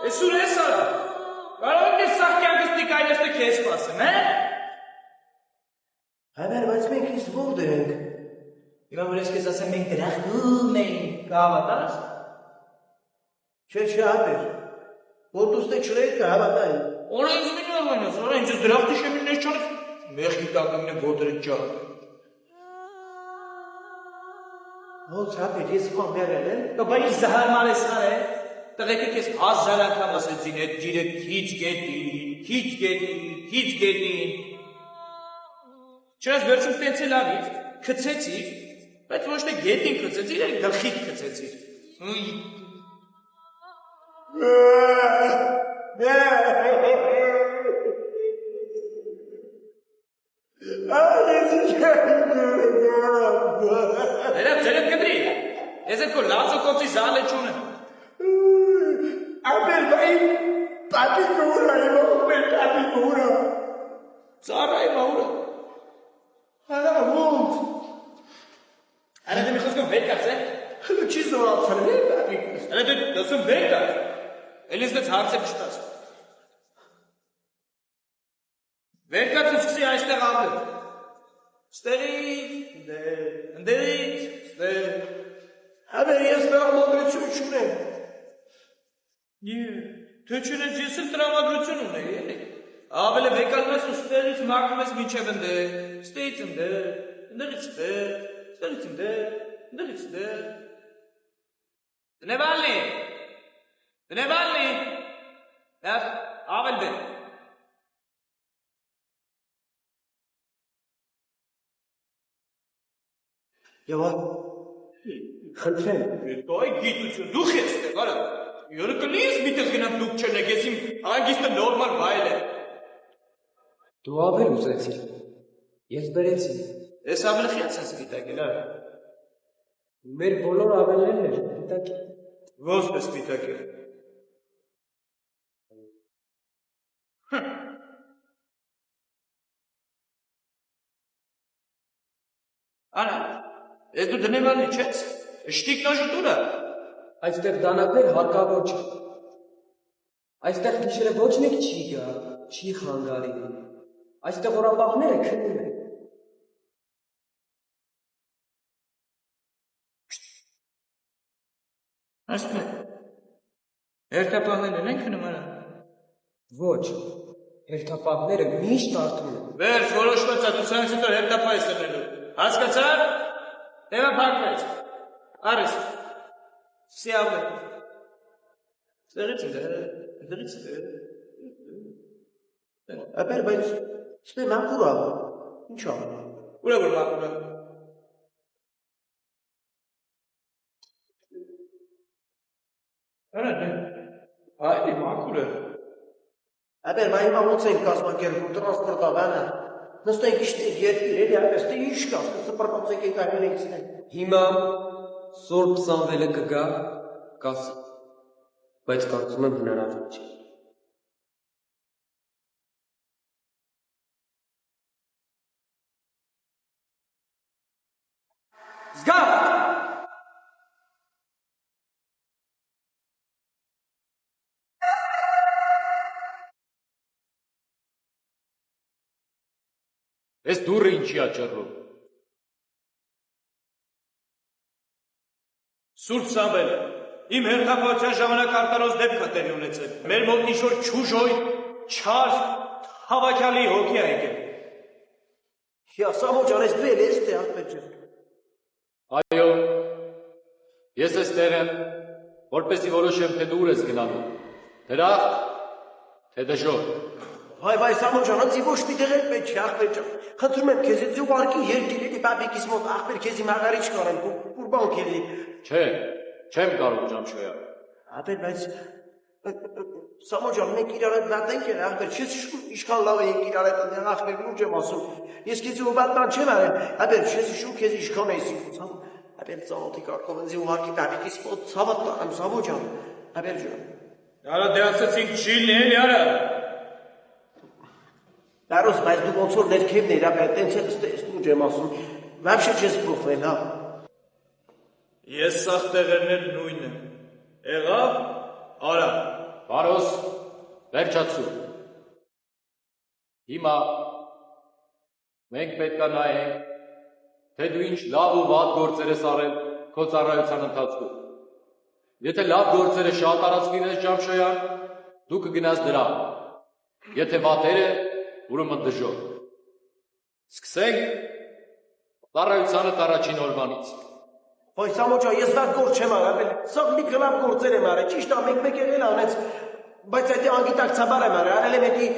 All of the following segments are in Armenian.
Ես ուր ես արա, կարող ես սաղ կյանքստիկ այլեստը կեզ պասեմ, Հայբեր, բայց մենք ինձ ողդ ենք։ Հիմա որ ես կեզ ասեմ մենք դրախնում ենք, կհավատաս? Չէ, հայբեր, որ դուստե չրեիք կհավատային։ Օրա ինձ մին ավանյաս, օրա ինձ դրախտի շեմիններ չանես, մեղքի տակումն է ոտրը ճաղ։ Ոնց հայբեր, ես վան մերել եմ։ Բա ինձ զահարմար ես հար է, տղեկը կեզ 1000 անգամ ասեցին էդ ջիրը քիչ գետին։ Չես վերջում տենցել ավիր, կծեցիր, բայց ոչ թե գետին կծեցիր, էլ գլխիտ կծեցիր։ Ձերև կդրի, ես էդ կոր լացո կոցի զալ է չունը։ Ապեր բայի, պապի կուրը, պապի կուրը։ Ծառա եմ աուրը։ Հալա ոնց։ Արա դե մի խոսքով վեր կաց է։ Չի զորացան է պապի կուրս։ Արա դե դասում վեր կաց։ Էլ ես դեց հարց է պշտաս։ Վեր կաց ու սկսի այստեղ ապել։ Ստեղից, ընդերից, ստեղ։ Ապեր ես տրամադրություն չունեմ։ Թե չունես ես էլ տրամադրություն ունեի, էլի։ Ավել է վեկալում ես ու ստեղից մարկում ես մինչև ընդեր, ստեղից ընդեր, ընդերից ստեղ, ստեղից ընդեր, ընդերից ստեղ։ Դնևալնի, ավել բեր։ Եվա, խնդրեմ։ Դու այ գիտություն, դուխ ես ստեղ, արա։ Յորը կլի ես միտեղ գնամ դուք չնեք, ես իմ անգիստը նորմալ վայել է։ Դու ավել ուզեցիր, ես բերեցի։ Ես ավել խիած ես պիտակել, արա։ Մեր բոլոր ավելներն էր, պիտակել։ Ոնց պես պիտակել։ Արա, ես դու դնևալնի չես, շտիկ նոժի դուրա։ Այստեղ դանակներ հարկավոր չէ։ Այստեղ գիշերը ոչ մեկ չի գա, չի խանգարի։ Այստեղ օրապահները քնում են։ Աստղ, հերթապահներն են քնում արա։ Ոչ, հերթապահները միշտ արդուն են։ Վերջ, որոշված է, դու սանից հետո հերթապահ ես տնելու։ Հասկացար, տևը պարկվեց, արես, սիավը, ստեղից է, Ապեր, բայց ստե մակուր ավ, ինչ ավ։ ուր է որ մակուր է։ Արա դե, այդի մակուր է։ Ապեր, մա հիմա ոնց ենք կազմակերպում տրանսպորտավանը։ Նստենք իշտենք երկիր, էլի ապեր, ստե ինչ կա, սպրպացենք ենք այլենիքցնենք։ Հիմա Սուրբ Սամվելը կգա, կասի, բայց կարծում եմ հնարավոր չի։ Զգավ! Ես դուրը ինչի աճարում։ Սուրբ Սամվել, իմ հերթապահության ժամանակ արտարոց դեպք է տեղի ունեցել։ Մեր մոտ ինչ-որ չուժոյ, չար, հավաքյալի հոգի է եկել։ Հիա, Սամո ջան, ես դու էլ ես թե ախպետ ջան։ Այո, ես էստեղ եմ, որպեսզի որոշեմ, թե դու ուր ես գնալու, դրախտ, թե դժոխք։ Վայ, Սամո ջան, անցի ոչ մի տեղ էլ պետք չէ, ախպետ ջան։ Խնդրում եմ քեզ, դու ուղարկի երկիր էլի պապիկիս մոտ, ախպեր քեզի մաղարիչ կարեմ, կուրբան քելի։ Չէ, չեմ կարող Ջամշոյա։ Ապեր, բայց Սամո ջան, մենք իրար հետ վատ ենք եղել, ախպեր, չես ինչքան լավ ենք իրար հետ ընդեղ, ախպեր, ինչ եմ ասում։ Ես քեզի ու վատ բան չեմ արել, ապեր, չես հիշում քեզ ինչքան ես սիրում, ապեր ծանոթի կարգով ինձ ուղարկի պապիկիս մոտ, ցավատ տանեմ, Սամո ջան, ապեր ջան։ Արա դե ասեցինք չիլնի էլի արա։ Բարոս, բայց դու ոնց որ ներքևն էր, ապեր, տենց էլ ստես ուջ եմ ասում, վաբշե չես փոխվել, հա։ Ես սաղ տեղերն էլ նույնն եմ։ Եղավ, արա։ Վարոս, վերջացու։ Հիմա մենք պետք է նայենք, թե դու ինչ լավ ու վատ գործեր ես արել քո ծառայության ընթացքում։ Եթե լավ գործերը շատ արած լինես Ջամշոյան, դու կգնաս դրան։ Եթե վատերը, ուրեմն դժոխք։ Սկսենք ծառայությանդ առաջին օրվանից։ Ոյ Սամո ջան, ես վատ գործ չեմ արել, սաղ մի կլավ գործեր եմ արել, ճիշտ է, մեկ եղել անեց, բայց այդ անգիտակցաբար եմ արել եմ էդի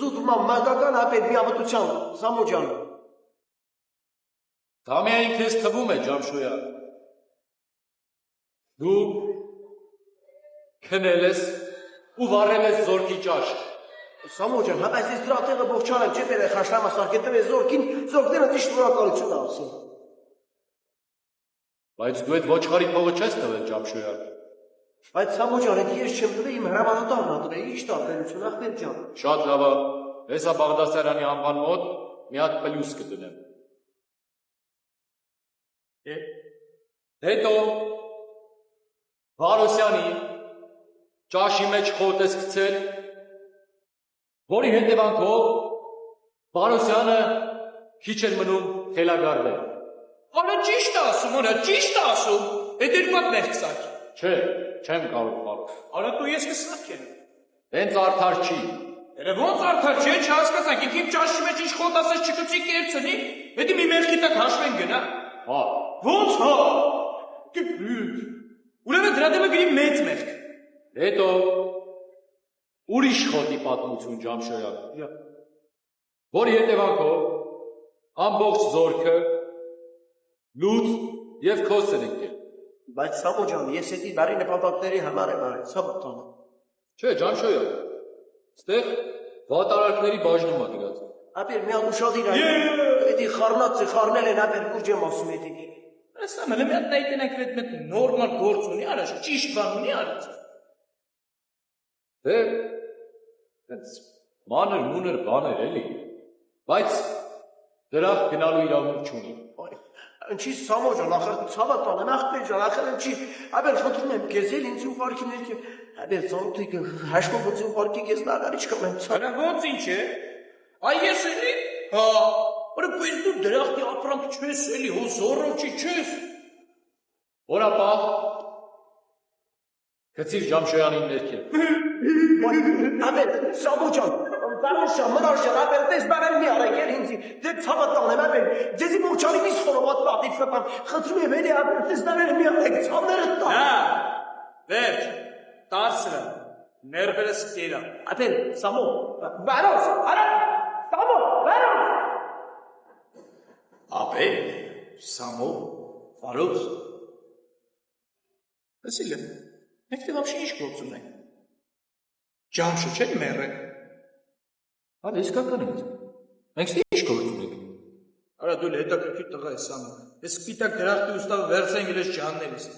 զուտման մանկական ապետ միամտության, Սամո ջան։ Դա միայն քեզ թվում է, Ջամշոյան։ Դու քնել ես ու վառել ես զորքի ճաշ։ Սամո ջան, հա այս դրա տեղը ողջան եմ, չէ՞ բերե խաշլամասար կետև է զորքին, զորքները ճիշտ շնորհակալություն ասում։ Բայց դու այդ ոչխարի փողը չես տվել Ջամշոյան։ Բայց Սամո ջան, այդ ես չեմ տվել, իմ հրամանատարն ա տվել, ի՞նչ տարբերություն, ախպեր ջան։ Շատ լավ է, հեսա Բաղդասարյանի անվան մոտ մի հատ պլյուս կդնեմ։ Հետո Վարոսյանի ճաշի մեջ խոտ ես գցել, որի հետևանքով Վարոսյանը քիչ էր մնում խելագարվել։ Արա ճիշտ է ասում, արա ճիշտ է ասում։ Այդ երկու մեղք սակ։ Չէ, չեմ կարող Վարոս։ Արա դու ես կսնակ եմ։ Հենց արդար չի։ Ոնց արդար չէ, չհասկացանք, ինք իմ ճաշի մեջ ինչ խոտ ասես չկցի կերցնի, հետի մի մեղքի տակ հաշվեն գնա։ Հա, Ոնց հա։ Ուրեմն դրա դեմը գրի մեծ մեղք։ հետո ուրիշ խոտի պատմություն Ջամշոյան, որի հետևանքով ամբողջ զորքը լուծ և քոս են ընկել։ Բայց Սամո ջան, ես էդի բարի նպատակների համար եմ արել, Սամո ջան։ Չէ, Ջամշոյան, ստեղ վատարարքների բաժնում է գրած։ Ապեր մի հատ ուշադիր այ։ Էդի խառնածը խառնել են ապեր ուր եմ ասում էդի։ Սամը լեմյա տայտենակ վետ նորմալ գործ ունի արաշ, ճիշտ բան ունի արած։ Դե, հենց մանր մունր բաներ էլի, բայց դրախ գնալու իրավունք չունի։ Ինչի Սամո ջան, ախր ցավը տանեմ, ախպեր ջան, ախր ինչի, ապեր խնդրում եմ քեզ էլ ինձ ուղարկի ներքև, ապեր ծանոթի հաշվով ուղարկի քեզ նագարի չկամ ցավ։ Արա ոնց ինչ է։ Այ ես էլի, հա, որը բայց դու դրախտի ապրանք չես էլի, հո զորոչի չես։ Որապահ, գցիր Ջամշոյանին ներքև։ Ապեր, Սամո ջան, Բարոշա, մրաշան, ապեր, տես բարեմ մի արա եր ինձի, դե ցավը տանեմ, ապեր, ձեզի մոչանի մի սխորոված պատիվ կտամ, խնդրում եմ էլի, ապեր, տես նավերը մի ատեք, ցավները տան։ Հա, վերջ, տարսրա, ներբերս կերա։ Ապեր, Սամո, Բարոս, արա, Սամո, Բարոս։ Ապե, Սամո, Վարոս։ Ասիլը, մենք դե վաբշի ինչ գործ ունենք։ Ջամշը չեն մերը։ Հա, իսկական է։ Մենք ինչ գործ ունենք։ Արա դու հետաքրքիր տղա ես Սամը։ Ես սպիտակ դրախտի ուստավը վերցեն գլես ջաններիս։